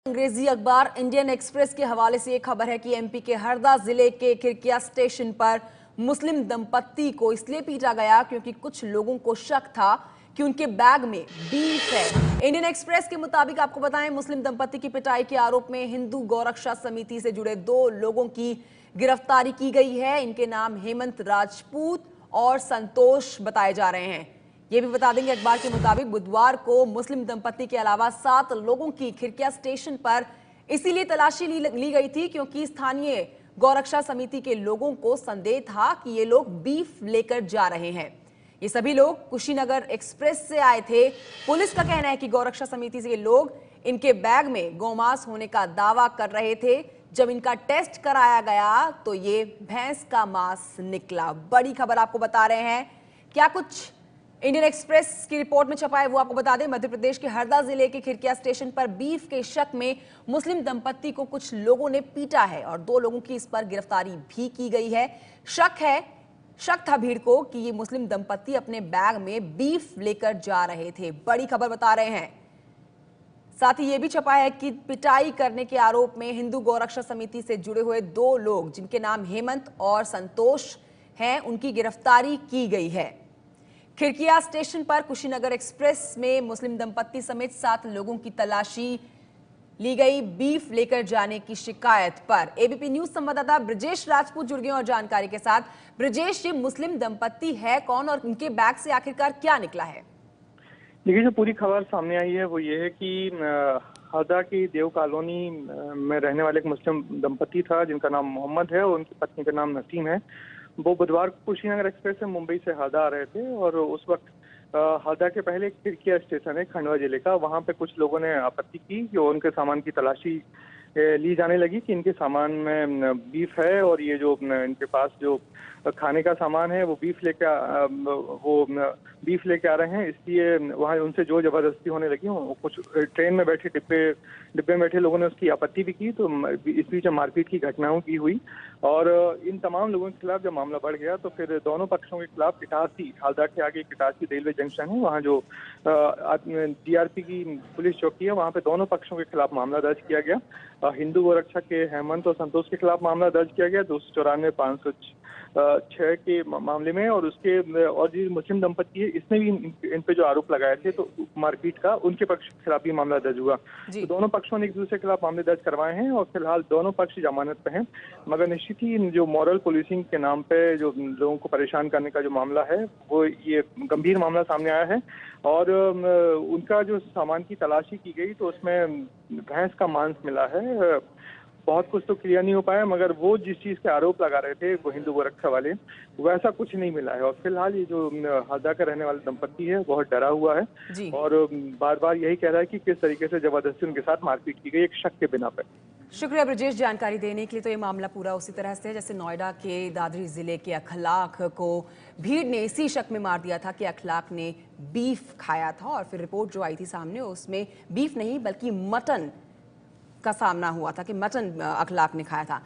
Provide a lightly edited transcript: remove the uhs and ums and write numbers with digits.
अंग्रेजी अखबार Indian express के हवाले से एक खबर है कि एमपी के हरदा जिले के खिरकिया स्टेशन पर मुस्लिम दंपत्ति को इसलिए पीटा गया क्योंकि कुछ लोगों को शक था कि उनके बैग में बीफ है। इंडियन एक्सप्रेस के मुताबिक आपको बताएं, मुस्लिम दंपत्ति की पिटाई के आरोप में हिंदू गौरक्षा समिति से जुड़े 2 लोगों की गिरफ्तारी की गई है। इनके नाम हेमंत राजपूत और संतोष बताए जा रहे हैं। ये भी बता देंगे, अखबार के मुताबिक बुधवार को मुस्लिम दंपत्ति के अलावा 7 लोगों की खिरकिया स्टेशन पर इसीलिए तलाशी ली गई थी क्योंकि स्थानीय गौरक्षा समिति के लोगों को संदेह था कि ये लोग बीफ लेकर जा रहे हैं। ये सभी लोग कुशीनगर एक्सप्रेस से आए थे। पुलिस का कहना है कि गौरक्षा समिति से ये लोग इनके बैग में गौमांस होने का दावा कर रहे थे। जब इनका टेस्ट कराया गया तो ये भैंस का मांस निकला। बड़ी खबर आपको बता रहे हैं। क्या कुछ इंडियन एक्सप्रेस की रिपोर्ट में छपा है वो आपको बता दें। मध्य प्रदेश के हरदा जिले के खिरकिया स्टेशन पर बीफ के शक में मुस्लिम दंपत्ति को कुछ लोगों ने पीटा है और 2 लोगों की इस पर गिरफ्तारी भी की गई है। शक था भीड़ को कि ये मुस्लिम दंपत्ति अपने बैग में बीफ लेकर जा रहे थे। बड़ी खबर बता रहे हैं। साथ ही यह भी छपा है कि पिटाई करने के आरोप में हिंदू गौरक्षा समिति से जुड़े हुए 2 लोग जिनके नाम हेमंत और संतोष हैं, उनकी गिरफ्तारी की गई है। खिरकिया स्टेशन पर कुशीनगर एक्सप्रेस में मुस्लिम दंपत्ति समेत 7 लोगों की तलाशी ली गई बीफ लेकर जाने की शिकायत पर। एबीपी न्यूज संवाददाता ब्रजेश राजपूत जुड़ गए और जानकारी के साथ। ब्रजेश, ये मुस्लिम दंपत्ति है कौन और उनके बैग से आखिरकार क्या निकला है? देखिए, जो पूरी खबर सामने आई है वो ये है कि हरदा की देव कॉलोनी में रहने वाले एक मुस्लिम दंपत्ति था जिनका नाम मोहम्मद है और उनकी पत्नी का नाम नसीम है। वो बुधवार को कुशीनगर एक्सप्रेस से मुंबई से हरदा आ रहे थे और उस वक्त हरदा के पहले एक खिरकिया स्टेशन है खंडवा जिले का, वहां पे कुछ लोगों ने आपत्ति की कि उनके सामान की तलाशी ली जाने लगी कि इनके सामान में बीफ है और ये जो इनके पास जो खाने का सामान है वो बीफ लेके आ रहे हैं। इसलिए वहाँ उनसे जो जबरदस्ती होने लगी, कुछ ट्रेन में बैठे डिब्बे में बैठे लोगों ने उसकी आपत्ति भी की, तो इस बीच मारपीट की घटनाओं की हुई और इन तमाम लोगों के खिलाफ जब मामला बढ़ गया तो फिर दोनों पक्षों के खिलाफ इटारसी, हरदा के आगे इटारसी रेलवे जंक्शन है, वहाँ जो डीआरपी की पुलिस चौकी है, वहाँ पे दोनों पक्षों के खिलाफ मामला दर्ज किया गया। हिंदू गौरक्षा के हेमंत और संतोष के खिलाफ मामला दर्ज किया गया 294/506 के मामले में और जो मुस्लिम दंपत्ति है इसने भी इन पे जो आरोप लगाए थे तो मारपीट का, उनके पक्ष के खिलाफ भी मामला दर्ज हुआ। तो दोनों पक्षों ने एक दूसरे के खिलाफ मामले दर्ज करवाए हैं और फिलहाल दोनों पक्ष जमानत पे हैं। मगर निश्चित ही जो मॉरल पुलिसिंग के नाम पे जो लोगों को परेशान करने का जो मामला है वो ये गंभीर मामला सामने आया है और उनका जो सामान की तलाशी की गई तो उसमें भैंस का मांस मिला है। बहुत कुछ तो क्लियर नहीं हो पाया, मगर वो जिस चीज के आरोप लगा रहे थे वो हिंदू गोरक्षा वाले, वैसा कुछ नहीं मिला है। और फिलहाल ये जो हरदा का रहने वाला दंपत्ति है बहुत डरा हुआ है और बार बार यही कह रहा है कि किस तरीके से जबरदस्ती उनके साथ मारपीट की गई एक शक के बिना पर। शुक्रिया ब्रजेश जानकारी देने के लिए। तो ये मामला पूरा उसी तरह से है जैसे नोएडा के दादरी जिले के अखलाक को भीड़ ने इसी शक में मार दिया था कि अखलाक ने बीफ खाया था और फिर रिपोर्ट जो आई थी सामने उसमें बीफ नहीं बल्कि मटन का सामना हुआ था कि मटन अखलाक ने खाया था।